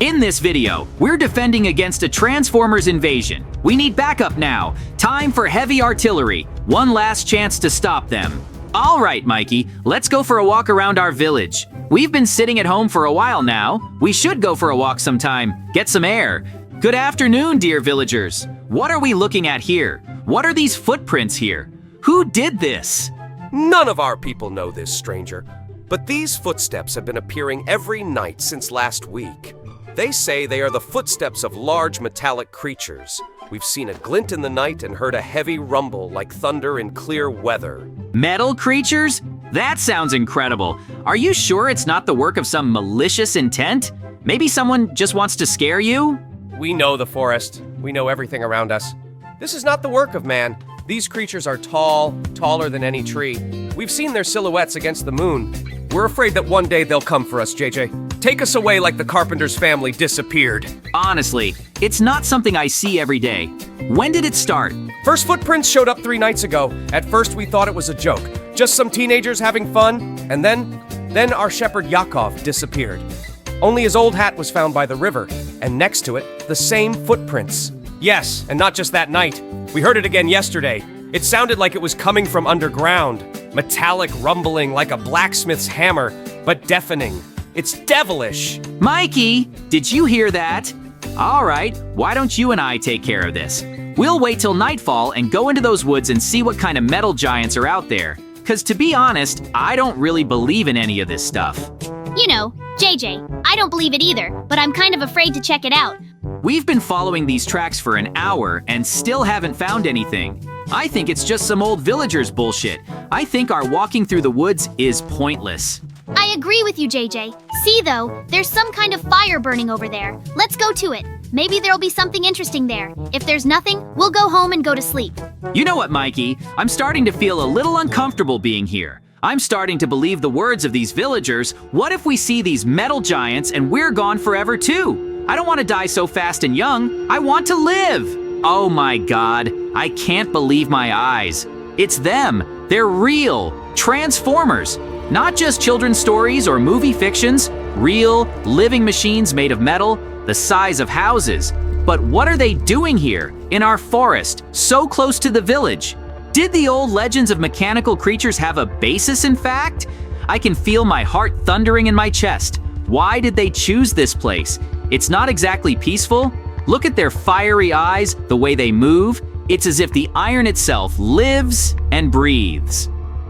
In this video, we're defending against a Transformers invasion. We need backup now. Time for heavy artillery. One last chance to stop them. All right, Mikey, let's go for a walk around our village. We've been sitting at home for a while now. We should go for a walk sometime, get some air. Good afternoon, dear villagers. What are we looking at here? What are these footprints here? Who did this? None of our people know this, stranger. But these footsteps have been appearing every night since last week. They say they are the footsteps of large metallic creatures. We've seen a glint in the night and heard a heavy rumble like thunder in clear weather. Metal creatures? That sounds incredible. Are you sure it's not the work of some malicious intent? Maybe someone just wants to scare you? We know the forest. We know everything around us. This is not the work of man. These creatures are tall, taller than any tree. We've seen their silhouettes against the moon. We're afraid that one day they'll come for us, JJ. Take us away like the Carpenter's family disappeared. Honestly, it's not something I see every day. When did it start? First footprints showed up 3 nights ago. At first we thought it was a joke. Just some teenagers having fun. And then our shepherd Yakov disappeared. Only his old hat was found by the river. And next to it, the same footprints. Yes, and not just that night. We heard it again yesterday. It sounded like it was coming from underground. Metallic rumbling like a blacksmith's hammer, but deafening. It's devilish. Mikey, did you hear that? All right, why don't you and I take care of this? We'll wait till nightfall and go into those woods and see what kind of metal giants are out there. Cause to be honest, I don't really believe in any of this stuff. You know, JJ, I don't believe it either, but I'm kind of afraid to check it out. We've been following these tracks for an hour and still haven't found anything. I think it's just some old villagers bullshit. I think our walking through the woods is pointless. I agree with you, JJ. See though, there's some kind of fire burning over there. Let's go to it. Maybe there'll be something interesting there. If there's nothing, we'll go home and go to sleep. You know what, Mikey? I'm starting to feel a little uncomfortable being here. I'm starting to believe the words of these villagers. What if we see these metal giants and we're gone forever too? I don't want to die so fast and young. I want to live. Oh my God, I can't believe my eyes. It's them. They're real. Transformers. Not just children's stories or movie fictions. Real, living machines made of metal, the size of houses. But what are they doing here, in our forest, so close to the village? Did the old legends of mechanical creatures have a basis in fact? I can feel my heart thundering in my chest. Why did they choose this place? It's not exactly peaceful. Look at their fiery eyes, the way they move. It's as if the iron itself lives and breathes.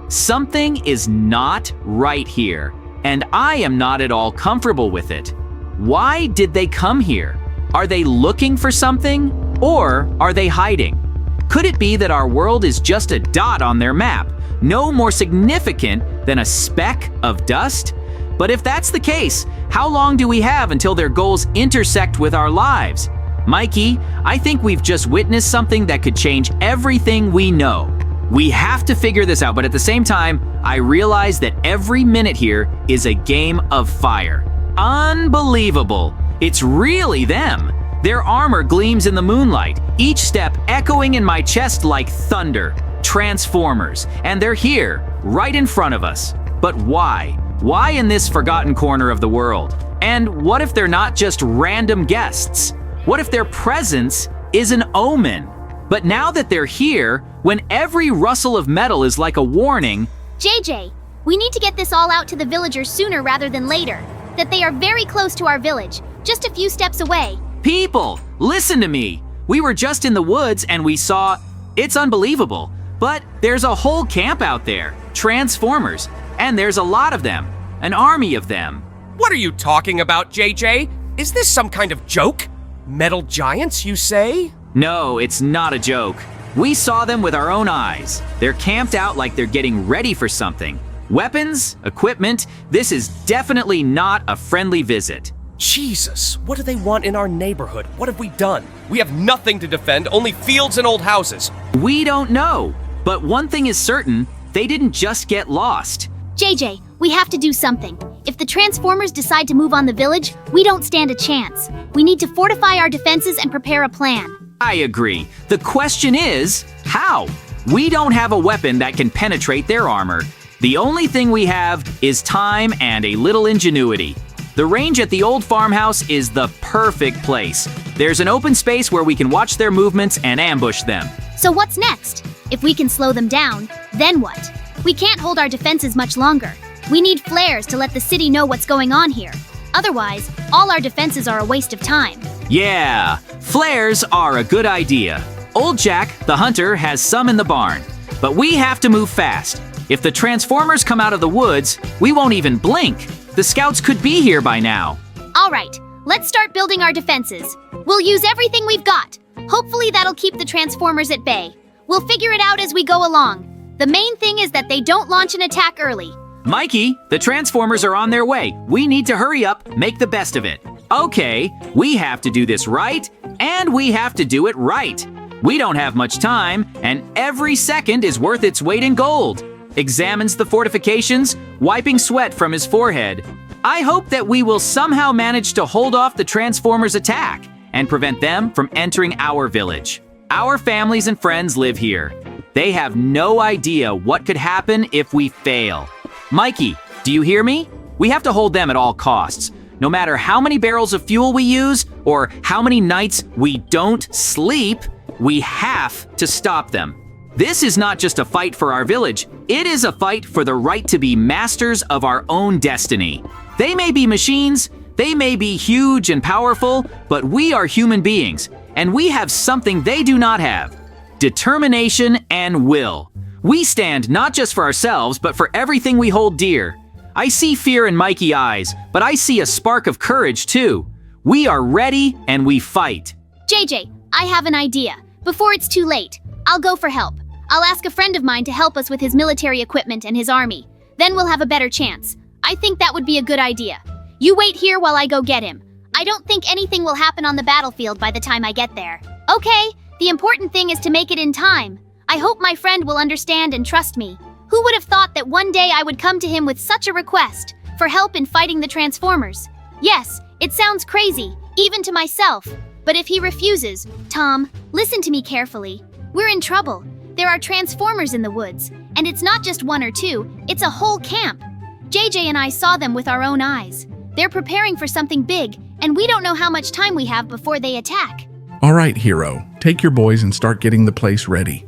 Something is not right here, and I am not at all comfortable with it. Why did they come here? Are they looking for something, or are they hiding? Could it be that our world is just a dot on their map, no more significant than a speck of dust? But if that's the case, how long do we have until their goals intersect with our lives? Mikey, I think we've just witnessed something that could change everything we know. We have to figure this out, but at the same time, I realize that every minute here is a game of fire. Unbelievable. It's really them. Their armor gleams in the moonlight, each step echoing in my chest like thunder. Transformers. And they're here, right in front of us. But why? Why in this forgotten corner of the world? And what if they're not just random guests? What if their presence is an omen? But now that they're here, when every rustle of metal is like a warning… JJ, we need to get this all out to the villagers sooner rather than later. That they are very close to our village, just a few steps away. People, listen to me. We were just in the woods and we saw… It's unbelievable. But there's a whole camp out there. Transformers. And there's a lot of them. An army of them. What are you talking about, JJ? Is this some kind of joke? Metal giants, you say? No, it's not a joke. We saw them with our own eyes. They're camped out like they're getting ready for something. Weapons, equipment, this is definitely not a friendly visit. Jesus, what do they want in our neighborhood? What have we done? We have nothing to defend, only fields and old houses. We don't know. But one thing is certain, they didn't just get lost. JJ, we have to do something. If the Transformers decide to move on the village, we don't stand a chance. We need to fortify our defenses and prepare a plan. I agree. The question is, how? We don't have a weapon that can penetrate their armor. The only thing we have is time and a little ingenuity. The range at the old farmhouse is the perfect place. There's an open space where we can watch their movements and ambush them. So what's next? If we can slow them down, then what? We can't hold our defenses much longer. We need flares to let the city know what's going on here. Otherwise, all our defenses are a waste of time. Yeah, flares are a good idea. Old Jack, the hunter, has some in the barn. But we have to move fast. If the Transformers come out of the woods, we won't even blink. The scouts could be here by now. All right, let's start building our defenses. We'll use everything we've got. Hopefully that'll keep the Transformers at bay. We'll figure it out as we go along. The main thing is that they don't launch an attack early. Mikey, the Transformers are on their way. We need to hurry up, make the best of it. Okay, we have to do this right, and we have to do it right. We don't have much time, and every second is worth its weight in gold. Examines the fortifications, wiping sweat from his forehead. I hope that we will somehow manage to hold off the Transformers' attack and prevent them from entering our village. Our families and friends live here. They have no idea what could happen if we fail. Mikey, do you hear me? We have to hold them at all costs. No matter how many barrels of fuel we use or how many nights we don't sleep, we have to stop them. This is not just a fight for our village. It is a fight for the right to be masters of our own destiny. They may be machines, they may be huge and powerful, but we are human beings, and we have something they do not have: determination and will. We stand not just for ourselves, but for everything we hold dear. I see fear in Mikey's eyes, but I see a spark of courage too. We are ready and we fight. JJ, I have an idea. Before it's too late, I'll go for help. I'll ask a friend of mine to help us with his military equipment and his army. Then we'll have a better chance. I think that would be a good idea. You wait here while I go get him. I don't think anything will happen on the battlefield by the time I get there. Okay, the important thing is to make it in time. I hope my friend will understand and trust me. Who would have thought that one day I would come to him with such a request for help in fighting the Transformers? Yes, it sounds crazy, even to myself. But if he refuses, Tom, listen to me carefully. We're in trouble. There are Transformers in the woods, and it's not just one or two, it's a whole camp. JJ and I saw them with our own eyes. They're preparing for something big, and we don't know how much time we have before they attack. All right, Hero. Take your boys and start getting the place ready.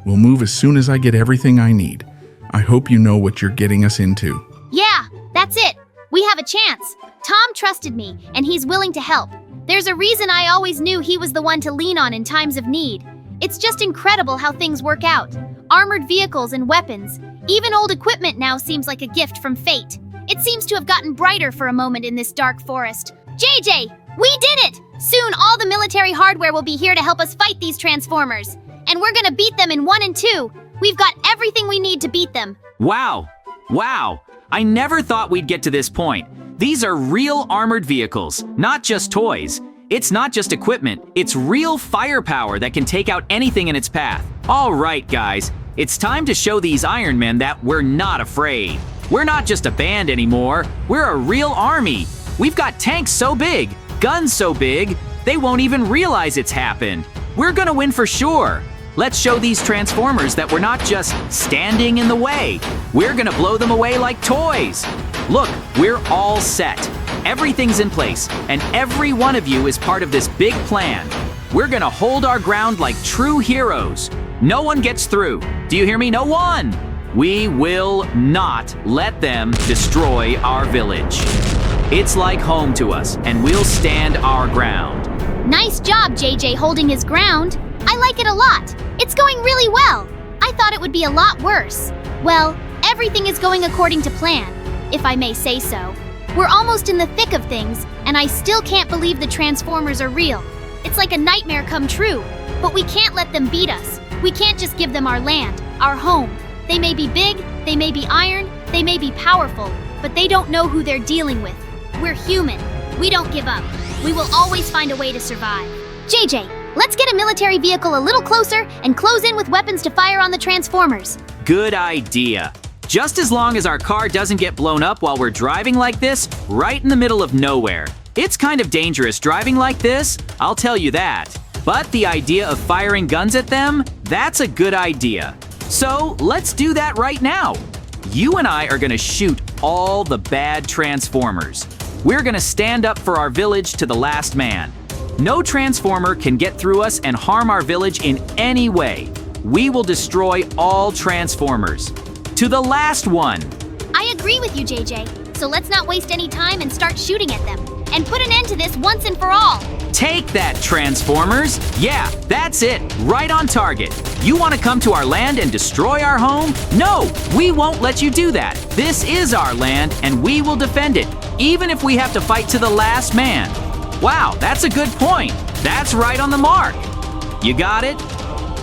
We'll move as soon as I get everything I need. I hope you know what you're getting us into. Yeah, that's it. We have a chance. Tom trusted me, and he's willing to help. There's a reason I always knew he was the one to lean on in times of need. It's just incredible how things work out. Armored vehicles and weapons. Even old equipment now seems like a gift from fate. It seems to have gotten brighter for a moment in this dark forest. JJ, we did it! Soon all the military hardware will be here to help us fight these Transformers. And we're gonna beat them in 1 and 2. We've got everything we need to beat them. Wow. I never thought we'd get to this point. These are real armored vehicles, not just toys. It's not just equipment, it's real firepower that can take out anything in its path. All right, guys, it's time to show these Iron Men that we're not afraid. We're not just a band anymore, we're a real army. We've got tanks so big, guns so big, they won't even realize it's happened. We're gonna win for sure. Let's show these Transformers that we're not just standing in the way. We're gonna blow them away like toys. Look, we're all set. Everything's in place, and every one of you is part of this big plan. We're gonna hold our ground like true heroes. No one gets through. Do you hear me? No one! We will not let them destroy our village. It's like home to us, and we'll stand our ground. Nice job, JJ, holding his ground. I like it a lot. It's going really well. I thought it would be a lot worse. Well, everything is going according to plan, if I may say so. We're almost in the thick of things, and I still can't believe the Transformers are real. It's like a nightmare come true, but we can't let them beat us. We can't just give them our land, our home. They may be big, they may be iron, they may be powerful, but they don't know who they're dealing with. We're human. We don't give up. We will always find a way to survive. JJ, let's get a military vehicle a little closer and close in with weapons to fire on the Transformers. Good idea. Just as long as our car doesn't get blown up while we're driving like this, right in the middle of nowhere. It's kind of dangerous driving like this, I'll tell you that. But the idea of firing guns at them, that's a good idea. So let's do that right now. You and I are gonna shoot all the bad Transformers. We're gonna stand up for our village to the last man. No transformer can get through us and harm our village in any way. We will destroy all transformers. To the last one. I agree with you, JJ. So let's not waste any time and start shooting at them. And put an end to this once and for all. Take that, Transformers! Yeah, that's it, right on target. You want to come to our land and destroy our home? No, we won't let you do that. This is our land, and we will defend it, even if we have to fight to the last man. Wow, that's a good point. That's right on the mark. You got it?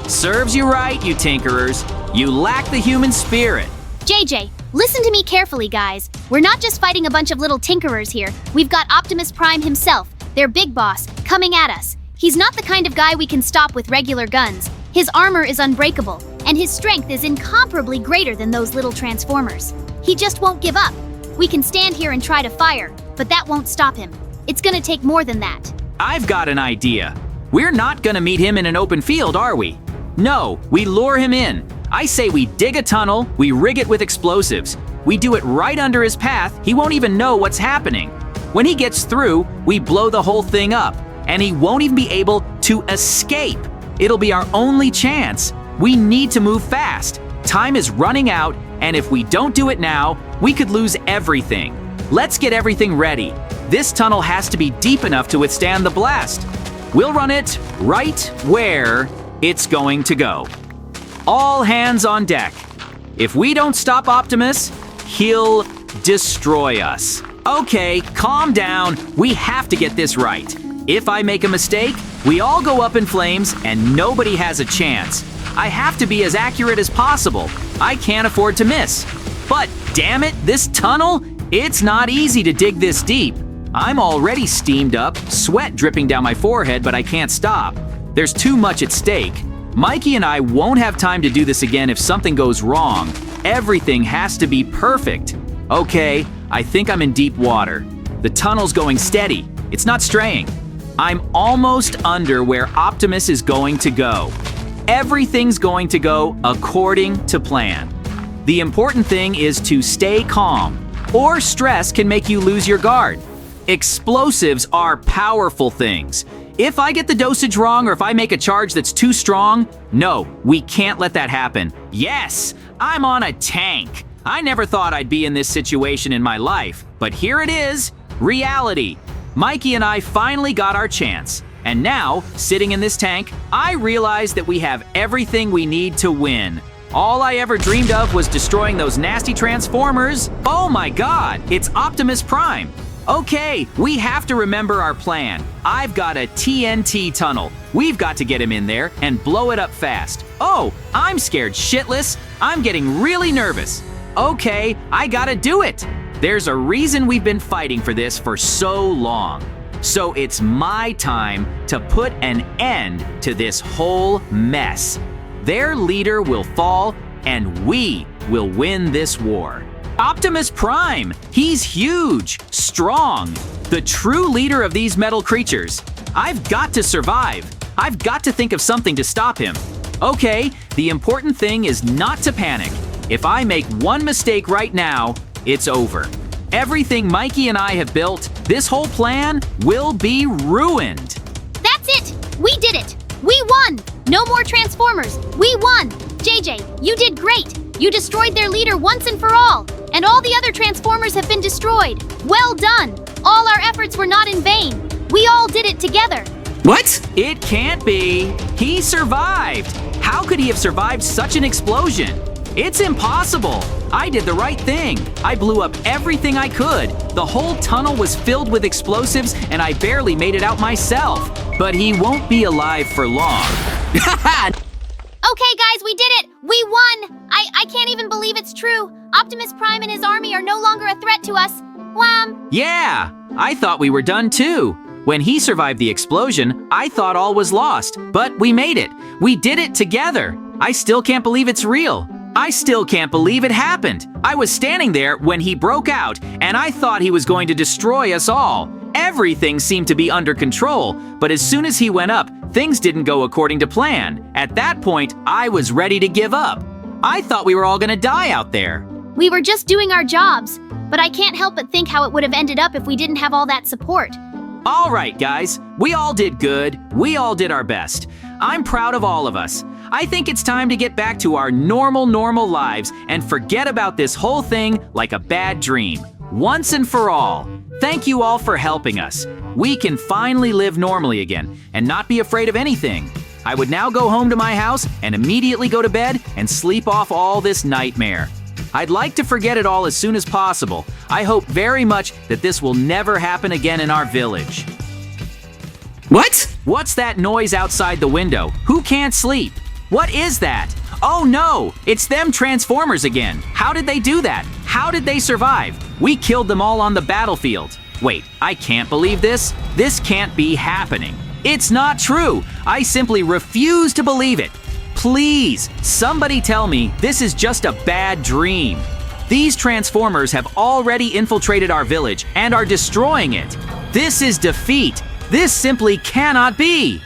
Serves you right, you tinkerers. You lack the human spirit. JJ, listen to me carefully, guys. We're not just fighting a bunch of little tinkerers here. We've got Optimus Prime himself, their big boss, coming at us. He's not the kind of guy we can stop with regular guns. His armor is unbreakable, and his strength is incomparably greater than those little Transformers. He just won't give up. We can stand here and try to fire, but that won't stop him. It's gonna take more than that. I've got an idea. We're not gonna meet him in an open field, are we? No, we lure him in. I say we dig a tunnel, we rig it with explosives. We do it right under his path, he won't even know what's happening. When he gets through, we blow the whole thing up, and he won't even be able to escape. It'll be our only chance. We need to move fast. Time is running out, and if we don't do it now, we could lose everything. Let's get everything ready. This tunnel has to be deep enough to withstand the blast. We'll run it right where it's going to go. All hands on deck. If we don't stop Optimus, he'll destroy us. Okay, calm down. We have to get this right. If I make a mistake, we all go up in flames and nobody has a chance. I have to be as accurate as possible. I can't afford to miss. But damn it, this tunnel? It's not easy to dig this deep. I'm already steamed up, sweat dripping down my forehead, but I can't stop. There's too much at stake. Mikey and I won't have time to do this again if something goes wrong. Everything has to be perfect. Okay, I think I'm in deep water. The tunnel's going steady. It's not straying. I'm almost under where Optimus is going to go. Everything's going to go according to plan. The important thing is to stay calm, or stress can make you lose your guard. Explosives are powerful things. If I get the dosage wrong or if I make a charge that's too strong, no, we can't let that happen. Yes, I'm on a tank. I never thought I'd be in this situation in my life, but here it is, reality. Mikey and I finally got our chance. And now, sitting in this tank, I realize that we have everything we need to win. All I ever dreamed of was destroying those nasty Transformers. Oh my God, it's Optimus Prime. Okay, we have to remember our plan. I've got a TNT tunnel. We've got to get him in there and blow it up fast. Oh, I'm scared shitless. I'm getting really nervous. Okay, I gotta do it. There's a reason we've been fighting for this for so long. So it's my time to put an end to this whole mess. Their leader will fall, and we will win this war. Optimus Prime, he's huge, strong, the true leader of these metal creatures. I've got to survive. I've got to think of something to stop him. Okay, the important thing is not to panic. If I make one mistake right now, it's over. Everything Mikey and I have built, this whole plan, will be ruined. That's it! We did it! We won! No more Transformers! We won! JJ, you did great! You destroyed their leader once and for all! And all the other Transformers have been destroyed! Well done! All our efforts were not in vain! We all did it together! What? It can't be! He survived! How could he have survived such an explosion? It's impossible! I did the right thing. I blew up everything I could. The whole tunnel was filled with explosives and I barely made it out myself. But he won't be alive for long. Okay, guys, we did it! We won! I can't even believe it's true. Optimus Prime and his army are no longer a threat to us. Wham! Yeah, I thought we were done too. When he survived the explosion, I thought all was lost. But we made it. We did it together. I still can't believe it's real. I still can't believe it happened. I was standing there when he broke out, and I thought he was going to destroy us all. Everything seemed to be under control, but as soon as he went up, things didn't go according to plan. At that point, I was ready to give up. I thought we were all gonna die out there. We were just doing our jobs. but I can't help but think how it would have ended up if we didn't have all that support. All right, guys. We all did good. We all did our best. I'm proud of all of us. I think it's time to get back to our normal lives and forget about this whole thing like a bad dream. Once and for all. Thank you all for helping us. We can finally live normally again and not be afraid of anything. I would now go home to my house and immediately go to bed and sleep off all this nightmare. I'd like to forget it all as soon as possible. I hope very much that this will never happen again in our village. What? What's that noise outside the window? Who can't sleep? What is that? Oh no! It's them Transformers again! How did they do that? How did they survive? We killed them all on the battlefield. Wait, I can't believe this. This can't be happening. It's not true. I simply refuse to believe it. Please, somebody tell me this is just a bad dream. These Transformers have already infiltrated our village and are destroying it. This is defeat. This simply cannot be.